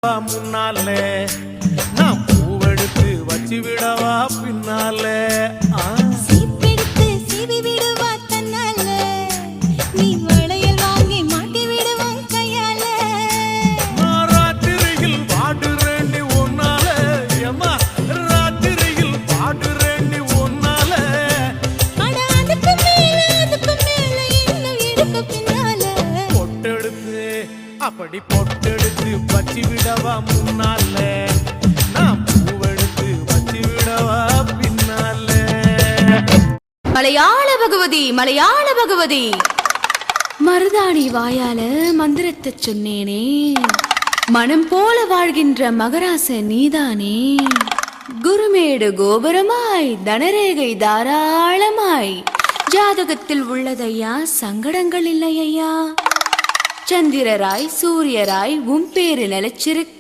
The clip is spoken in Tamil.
முன்னாலே நான் பூவெடுத்து வச்சு விடவா பின்னாலே சீப்பெடுத்து சீவி விடுவா தன்னால நீ வளையல் வாங்கி மாட்டி விடுவான் கையால நான் ராத்திரியில் பாடுறேண்டி ஒன்னால ஏமா ராத்திரியில் பாடுறேண்டி ஒன்னால அட அதுக்கு மேல இன்னும் இருக்கு பின்னால பொட்டெடுத்து அப்படி பொட்டெடுத்து வச்சு விடவா முன்னாலே நான் பூவெடுத்து வச்சு விடவா பின்னாலே மலையாள பகவதி மலையாள பகவதி மருதாணி வாயால மந்திரத்தை சொன்னேனே மனம் போல வாழ்கின்ற மகராச நீதானே குருமேடு கோபுரமாய் தனரேகை தாராளமாய் ஜாதகத்தில் உள்ளதையா சங்கடங்கள் இல்லையா சந்திரராய் சூரியராய் உன் பேரு நிலைச்சிருக்க